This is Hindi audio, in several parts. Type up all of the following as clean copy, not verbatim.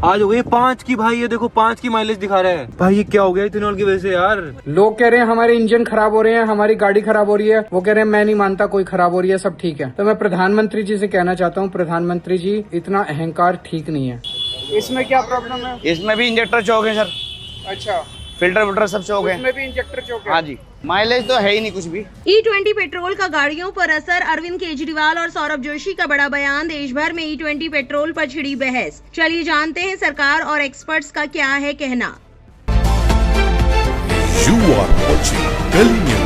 आज हो गई 5 की भाई, ये देखो 5 की माइलेज दिखा रहा है भाई। ये क्या हो गया इथेनॉल की वजह से यार? लोग कह रहे हैं हमारे इंजन खराब हो रहे हैं, हमारी गाड़ी खराब हो रही है। वो कह रहे हैं मैं नहीं मानता कोई खराब हो रही है, सब ठीक है। तो मैं प्रधानमंत्री जी से कहना चाहता हूँ, प्रधानमंत्री जी इतना अहंकार ठीक नहीं है। इसमें क्या प्रॉब्लम है? इसमें भी इंजेक्टर चौक है सर, अच्छा, फिल्टर विल्टर सब चौक है। इसमें भी इंजेक्टर चौक है? हाँ जी, माइलेज तो है ही नहीं कुछ भी। E20 पेट्रोल का गाड़ियों पर असर, अरविंद केजरीवाल और सौरभ जोशी का बड़ा बयान, देश भर में E20 पेट्रोल पर छिड़ी बहस। चलिए जानते हैं सरकार और एक्सपर्ट्स का क्या है कहना। You are watching Kali News.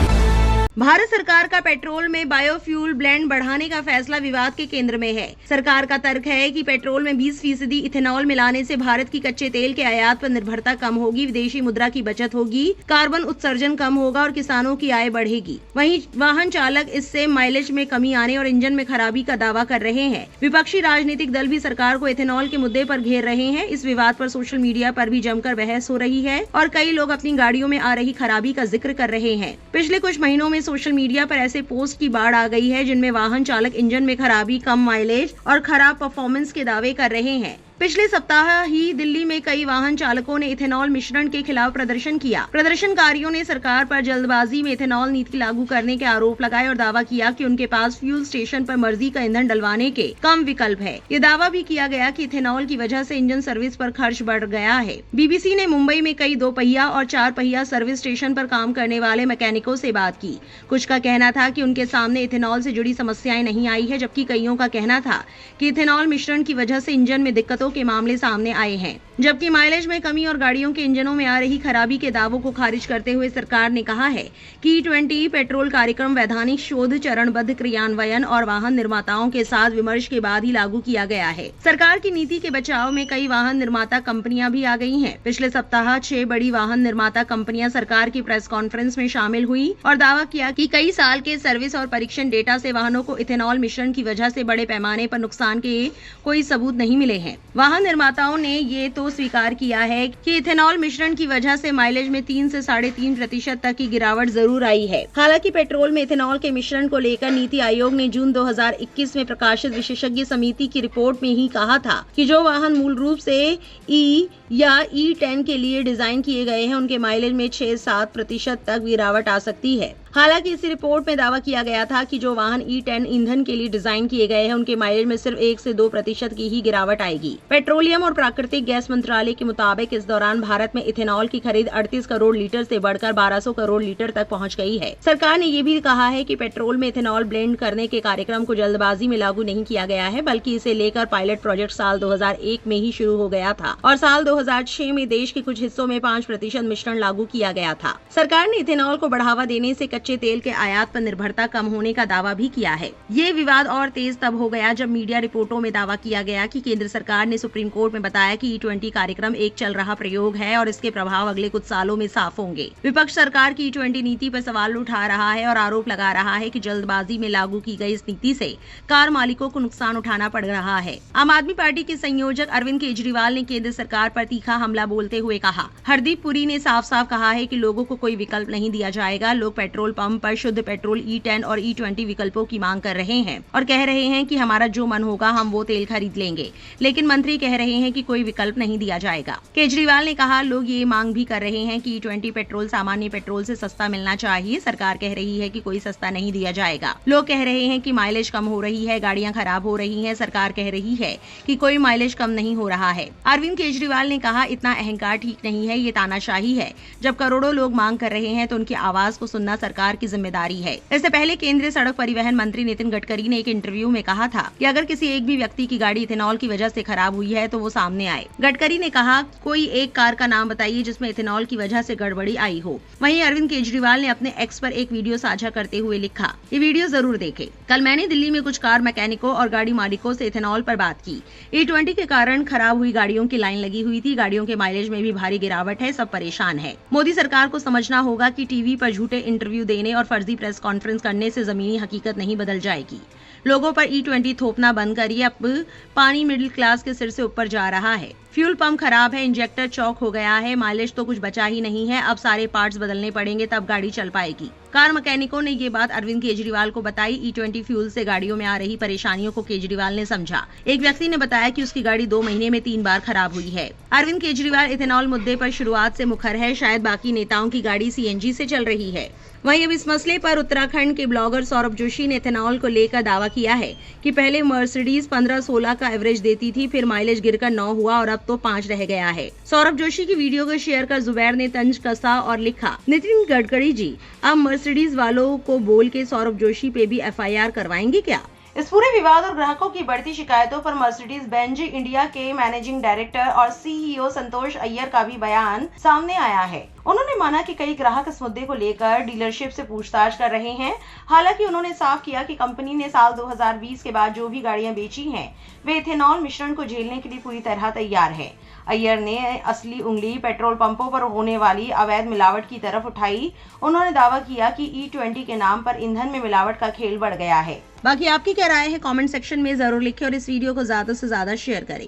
Bharat सरकार का पेट्रोल में बायोफ्यूल ब्लेंड बढ़ाने का फैसला विवाद के केंद्र में है। सरकार का तर्क है कि पेट्रोल में 20% इथेनॉल मिलाने से भारत की कच्चे तेल के आयात पर निर्भरता कम होगी, विदेशी मुद्रा की बचत होगी, कार्बन उत्सर्जन कम होगा और किसानों की आय बढ़ेगी। वहीं वाहन चालक इससे माइलेज में कमी आने और इंजन में खराबी का दावा कर रहे हैं। विपक्षी राजनीतिक दल भी सरकार को इथेनॉल के मुद्दे पर घेर रहे हैं। इस विवाद पर सोशल मीडिया पर भी जमकर बहस हो रही है और कई लोग अपनी गाड़ियों में आ रही खराबी का जिक्र कर रहे हैं। पिछले कुछ महीनों में सोशल मीडिया पर ऐसे पोस्ट की बाढ़ आ गई है जिनमें वाहन चालक इंजन में खराबी, कम माइलेज और खराब परफॉर्मेंस के दावे कर रहे हैं। पिछले सप्ताह ही दिल्ली में कई वाहन चालकों ने इथेनॉल मिश्रण के खिलाफ प्रदर्शन किया। प्रदर्शनकारियों ने सरकार पर जल्दबाजी में इथेनॉल नीति लागू करने के आरोप लगाए और दावा किया कि उनके पास फ्यूल स्टेशन पर मर्जी का ईंधन डलवाने के कम विकल्प है। ये दावा भी किया गया कि इथेनॉल की वजह से इंजन सर्विस पर खर्च बढ़ गया है। बीबीसी ने मुंबई में कई 2 पहिया और 4 पहिया सर्विस स्टेशन पर काम करने वाले मैकेनिकों से बात की। कुछ का कहना था कि उनके सामने इथेनॉल से जुड़ी समस्याएं नहीं आई है, जबकि कईयों का कहना था कि इथेनॉल मिश्रण की वजह से इंजन में दिक्कतों के मामले सामने आए हैं। जबकि माइलेज में कमी और गाड़ियों के इंजनों में आ रही खराबी के दावों को खारिज करते हुए सरकार ने कहा है कि E20 पेट्रोल कार्यक्रम वैधानिक शोध, चरणबद्ध क्रियान्वयन और वाहन निर्माताओं के साथ विमर्श के बाद ही लागू किया गया है। सरकार की नीति के बचाव में कई वाहन निर्माता कंपनियां भी आ गई हैं। पिछले सप्ताह 6 बड़ी वाहन निर्माता कंपनियां सरकार की प्रेस कॉन्फ्रेंस में शामिल हुई और दावा किया कि कई साल के सर्विस और परीक्षण डेटा से वाहनों को इथेनॉल मिश्रण की वजह से बड़े पैमाने पर नुकसान के कोई सबूत नहीं मिले हैं। वाहन निर्माताओं ने ये तो स्वीकार किया है कि इथेनॉल मिश्रण की वजह से माइलेज में 3 से 3.5% तक की गिरावट जरूर आई है। हालांकि पेट्रोल में इथेनॉल के मिश्रण को लेकर नीति आयोग ने जून 2021 में प्रकाशित विशेषज्ञ समिति की रिपोर्ट में ही कहा था कि जो वाहन मूल रूप से E या E10 के लिए डिजाइन किए गए हैं, उनके माइलेज में 6-7% तक गिरावट आ सकती है। हालांकि इस रिपोर्ट में दावा किया गया था कि जो वाहन E10 ईंधन के लिए डिजाइन किए गए हैं, उनके माइलेज में सिर्फ 1 से 2% की ही गिरावट आएगी। पेट्रोलियम और प्राकृतिक गैस मंत्रालय के मुताबिक इस दौरान भारत में इथेनॉल की खरीद 38 करोड़ लीटर से बढ़कर 1200 करोड़ लीटर तक पहुंच गई है। सरकार ने ये भी कहा है कि पेट्रोल में इथेनॉल ब्लेंड करने के कार्यक्रम को जल्दबाजी में लागू नहीं किया गया है, बल्कि इसे लेकर पायलट प्रोजेक्ट साल 2001 में ही शुरू हो गया था और साल 2006 में देश के कुछ हिस्सों में 5% मिश्रण लागू किया गया था। सरकार ने इथेनॉल को बढ़ावा देने से कच्चे तेल के आयात पर निर्भरता कम होने का दावा भी किया है। ये विवाद और तेज तब हो गया जब मीडिया रिपोर्टों में दावा किया गया कि केंद्र सरकार ने सुप्रीम कोर्ट में बताया कि E20 कार्यक्रम एक चल रहा प्रयोग है और इसके प्रभाव अगले कुछ सालों में साफ होंगे। विपक्ष सरकार की E20 नीति पर सवाल उठा रहा है और आरोप लगा रहा है कि जल्दबाजी में लागू की गई इस नीति से कार मालिकों को नुकसान उठाना पड़ रहा है। आम आदमी पार्टी के संयोजक अरविंद केजरीवाल ने केंद्र सरकार पर तीखा हमला बोलते हुए कहा। हरदीप पुरी ने साफ साफ कहा है कि लोगों को कोई विकल्प नहीं दिया जाएगा। लोग पेट्रोल पंप पर शुद्ध पेट्रोल E10 और E20 विकल्पों की मांग कर रहे हैं और कह रहे हैं कि हमारा जो मन होगा हम वो तेल खरीद लेंगे, लेकिन मंत्री कह रहे हैं कि कोई विकल्प नहीं दिया जाएगा। केजरीवाल ने कहा, लोग ये मांग भी कर रहे हैं कि E20 पेट्रोल सामान्य पेट्रोल से सस्ता मिलना चाहिए। सरकार कह रही है कि कोई सस्ता नहीं दिया जाएगा। लोग कह रहे हैं कि माइलेज कम हो रही है, गाड़ियां खराब हो रही हैं। सरकार कह रही है कि कोई माइलेज कम नहीं हो रहा है। अरविंद केजरीवाल ने कहा, इतना अहंकार ठीक नहीं है, ये तानाशाही है। जब करोड़ों लोग मांग कर रहे हैं तो उनकी आवाज को सुनना सरकार की जिम्मेदारी है। इससे पहले केंद्रीय सड़क परिवहन मंत्री नितिन गडकरी ने एक इंटरव्यू में कहा था कि अगर किसी एक भी व्यक्ति की गाड़ी इथेनॉल की वजह से खराब हुई है तो वो सामने आए। गडकरी ने कहा, कोई एक कार का नाम बताइए जिसमें इथेनॉल की वजह से गड़बड़ी आई हो। वहीं अरविंद केजरीवाल ने अपने एक्स पर एक वीडियो साझा करते हुए लिखा, ये वीडियो जरूर देखें। कल मैंने दिल्ली में कुछ कार मैकेनिकों और गाड़ी मालिकों से इथेनॉल पर बात की। E20 के कारण खराब हुई गाड़ियों की लाइन लगी हुई थी। गाड़ियों के माइलेज में भी भारी गिरावट है, सब परेशान है। मोदी सरकार को समझना होगा कि टीवी पर झूठे इंटरव्यू देने और फर्जी प्रेस कॉन्फ्रेंस करने से जमीनी हकीकत नहीं बदल जाएगी। लोगों पर E20 थोपना बंद करिए। अब पानी मिडिल क्लास के सिर से ऊपर जा रहा है। फ्यूल पंप खराब है, इंजेक्टर चौक हो गया है, माइलेज तो कुछ बचा ही नहीं है। अब सारे पार्ट्स बदलने पड़ेंगे तब गाड़ी चल पाएगी। कार मैकेनिकों ने ये बात अरविंद केजरीवाल को बताई। E20 फ्यूल से गाड़ियों में आ रही परेशानियों को केजरीवाल ने समझा। एक व्यक्ति ने बताया कि उसकी गाड़ी 2 महीने में 3 बार खराब हुई है। अरविंद केजरीवाल इथेनॉल मुद्दे पर शुरुआत से मुखर है, शायद बाकी नेताओं की गाड़ी CNG से चल रही है। वहीं अब इस मसले पर उत्तराखंड के ब्लॉगर सौरभ जोशी ने इथेनॉल को लेकर दावा किया है कि पहले मर्सिडीज 15-16 का एवरेज देती थी, फिर माइलेज गिरकर 9 हुआ और अब तो 5 रह गया है। सौरभ जोशी की वीडियो को शेयर कर जुबैर ने तंज कसा और लिखा, नितिन गडकरी जी अब मर्सिडीज वालों को बोल के सौरभ जोशी पे भी FIR करवाएंगे क्या? इस पूरे विवाद और ग्राहकों की बढ़ती शिकायतों पर मर्सिडीज बेंज इंडिया के मैनेजिंग डायरेक्टर और CEO संतोष अय्यर का भी बयान सामने आया है। उन्होंने माना कि कई ग्राहक इस मुद्दे को लेकर डीलरशिप से पूछताछ कर रहे हैं। हालांकि उन्होंने साफ किया कि कंपनी ने साल 2020 के बाद जो भी गाड़ियां बेची हैं, वे इथेनॉल मिश्रण को झेलने के लिए पूरी तरह तैयार है। अय्यर ने असली उंगली पेट्रोल पंपों पर होने वाली अवैध मिलावट की तरफ उठाई। उन्होंने दावा किया कि E20 के नाम पर ईंधन में मिलावट का खेल बढ़ गया है। बाकी आपकी क्या राय है कमेंट सेक्शन में जरूर लिखें और इस वीडियो को ज्यादा से ज्यादा शेयर करें।